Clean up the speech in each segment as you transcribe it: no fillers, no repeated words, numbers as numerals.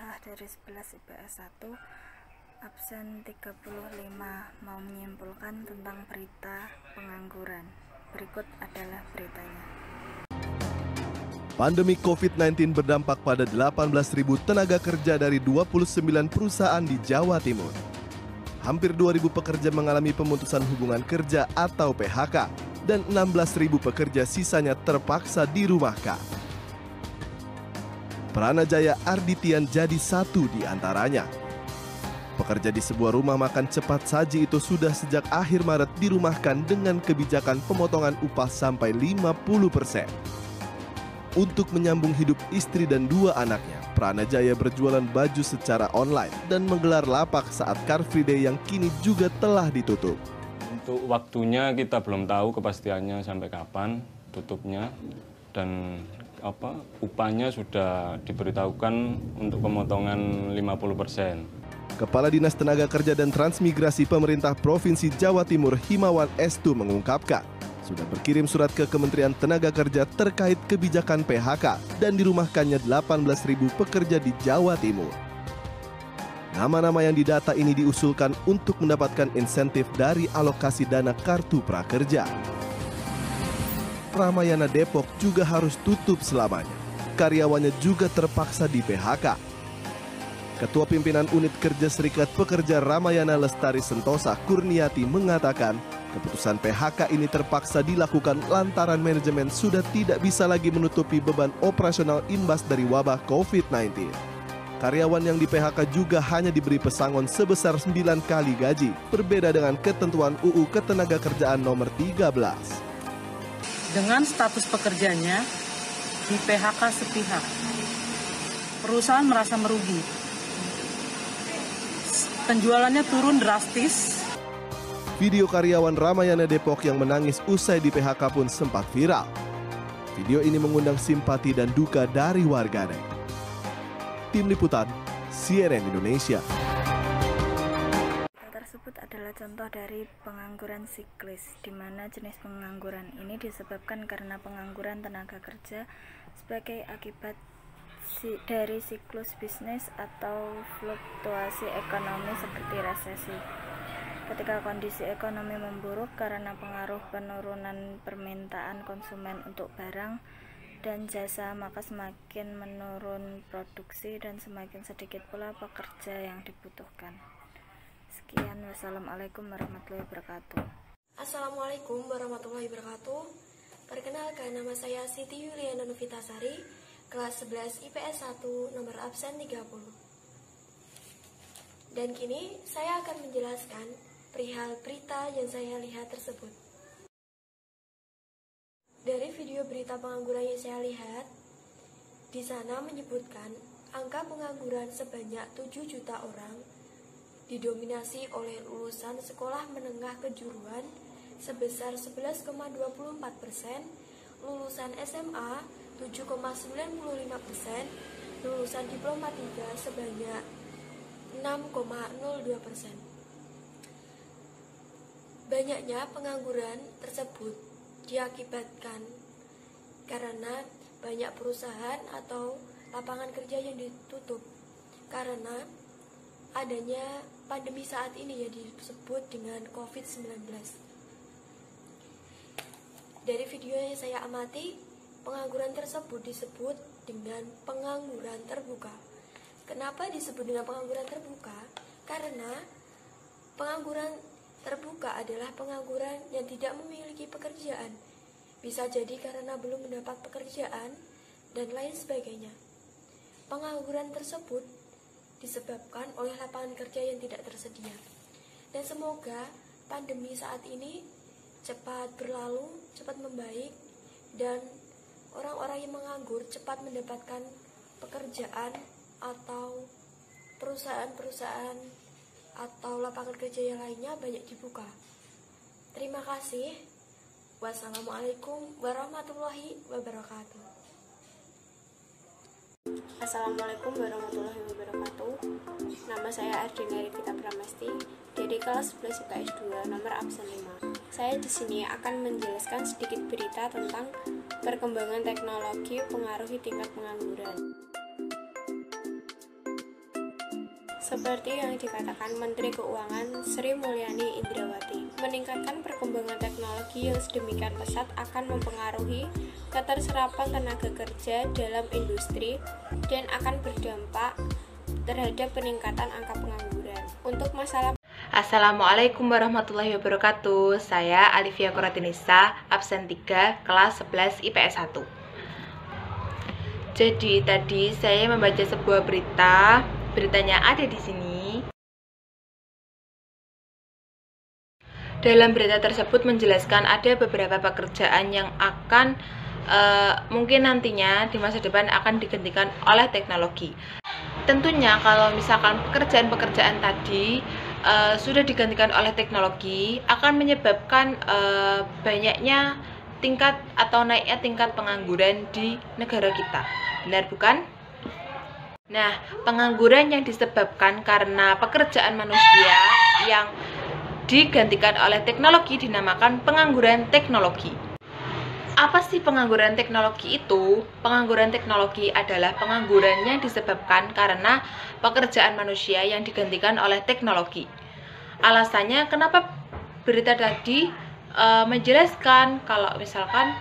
sekolah dari 11 IPS 1 absen 35 mau menyimpulkan tentang berita pengangguran. Berikut adalah beritanya. Pandemi COVID-19 berdampak pada 18.000 tenaga kerja dari 29 perusahaan di Jawa Timur. Hampir 2.000 pekerja mengalami pemutusan hubungan kerja atau PHK dan 16.000 pekerja sisanya terpaksa dirumahkan. Pranajaya Arditian jadi satu di antaranya. Pekerja di sebuah rumah makan cepat saji itu sudah sejak akhir Maret dirumahkan dengan kebijakan pemotongan upah sampai 50%. Untuk menyambung hidup istri dan 2 anaknya, Pranajaya berjualan baju secara online dan menggelar lapak saat Car Free Day yang kini juga telah ditutup. Untuk waktunya kita belum tahu kepastiannya sampai kapan tutupnya, dan upahnya sudah diberitahukan untuk pemotongan 50%. Kepala Dinas Tenaga Kerja dan Transmigrasi Pemerintah Provinsi Jawa Timur Himawan Estu mengungkapkan, sudah berkirim surat ke Kementerian Tenaga Kerja terkait kebijakan PHK dan dirumahkannya 18.000 pekerja di Jawa Timur. Nama-nama yang didata ini diusulkan untuk mendapatkan insentif dari alokasi dana Kartu Prakerja. Ramayana Depok juga harus tutup selamanya. Karyawannya juga terpaksa di PHK. Ketua Pimpinan Unit Kerja Serikat Pekerja Ramayana Lestari Sentosa Kurniati mengatakan, keputusan PHK ini terpaksa dilakukan lantaran manajemen sudah tidak bisa lagi menutupi beban operasional imbas dari wabah COVID-19. Karyawan yang di PHK juga hanya diberi pesangon sebesar 9 kali gaji, berbeda dengan ketentuan UU Ketenagakerjaan nomor 13. Dengan status pekerjanya di PHK sepihak, perusahaan merasa merugi. Penjualannya turun drastis. Video karyawan Ramayana Depok yang menangis usai di PHK pun sempat viral. Video ini mengundang simpati dan duka dari warganet. Tim Liputan, CNN Indonesia. Tersebut adalah contoh dari pengangguran siklis, di mana jenis pengangguran ini disebabkan karena pengangguran tenaga kerja sebagai akibat dari siklus bisnis atau fluktuasi ekonomi seperti resesi. Ketika kondisi ekonomi memburuk karena pengaruh penurunan permintaan konsumen untuk barang dan jasa, maka semakin menurun produksi dan semakin sedikit pula pekerja yang dibutuhkan. Sekian, wassalamualaikum warahmatullahi wabarakatuh. Assalamualaikum warahmatullahi wabarakatuh. Perkenalkan, nama saya Siti Yuliana Novitasari, kelas 11 IPS 1, nomor absen 30. Dan kini saya akan menjelaskan perihal berita yang saya lihat tersebut. Dari video berita pengangguran yang saya lihat, di sana menyebutkan angka pengangguran sebanyak 7 juta orang didominasi oleh lulusan sekolah menengah kejuruan sebesar 11,24%, lulusan SMA 7,95%, lulusan diploma 3 sebanyak 6,02%. Banyaknya pengangguran tersebut diakibatkan karena banyak perusahaan atau lapangan kerja yang ditutup karena adanya pandemi saat ini yang disebut dengan COVID-19. Dari video yang saya amati, pengangguran tersebut disebut dengan pengangguran terbuka. Kenapa disebut dengan pengangguran terbuka? Karena pengangguran terbuka adalah pengangguran yang tidak memiliki pekerjaan. Bisa jadi karena belum mendapat pekerjaan dan lain sebagainya. Pengangguran tersebut disebabkan oleh lapangan kerja yang tidak tersedia. Dan semoga pandemi saat ini cepat berlalu, cepat membaik, dan orang-orang yang menganggur cepat mendapatkan pekerjaan atau perusahaan-perusahaan atau lapangan kerja yang lainnya banyak dibuka. Terima kasih. Wassalamualaikum warahmatullahi wabarakatuh. Assalamualaikum warahmatullahi wabarakatuh. Nama saya Ardina Rivita Pramesti dari kelas 11 IPS 2 nomor absen 5. Saya di sini akan menjelaskan sedikit berita tentang perkembangan teknologi pengaruhi tingkat pengangguran. seperti yang dikatakan Menteri Keuangan Sri Mulyani Indrawati. Meningkatkan perkembangan teknologi yang sedemikian pesat akan mempengaruhi keterserapan tenaga kerja dalam industri dan akan berdampak terhadap peningkatan angka pengangguran. Untuk masalah Assalamualaikum warahmatullahi wabarakatuh. Saya Alivia Kuratinisa, absen 3, kelas 11 IPS 1. Jadi tadi saya membaca sebuah berita. Beritanya ada di sini. Dalam berita tersebut menjelaskan ada beberapa pekerjaan yang akan mungkin nantinya di masa depan akan digantikan oleh teknologi. Tentunya kalau misalkan pekerjaan-pekerjaan tadi sudah digantikan oleh teknologi, akan menyebabkan banyaknya tingkat atau naiknya tingkat pengangguran di negara kita. Benar bukan? Nah, pengangguran yang disebabkan karena pekerjaan manusia yang digantikan oleh teknologi dinamakan pengangguran teknologi. Apa sih pengangguran teknologi itu? Pengangguran teknologi adalah pengangguran yang disebabkan karena pekerjaan manusia yang digantikan oleh teknologi. Alasannya kenapa berita tadi menjelaskan kalau misalkan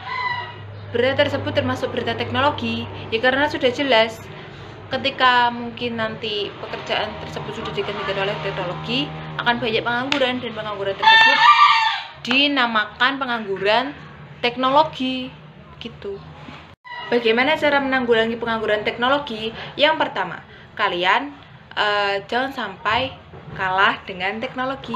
berita tersebut termasuk berita teknologi, ya karena sudah jelas ketika mungkin nanti pekerjaan tersebut sudah digantikan oleh teknologi, akan banyak pengangguran, dan pengangguran tersebut dinamakan pengangguran teknologi gitu. Bagaimana cara menanggulangi pengangguran teknologi? Yang pertama, kalian jangan sampai kalah dengan teknologi.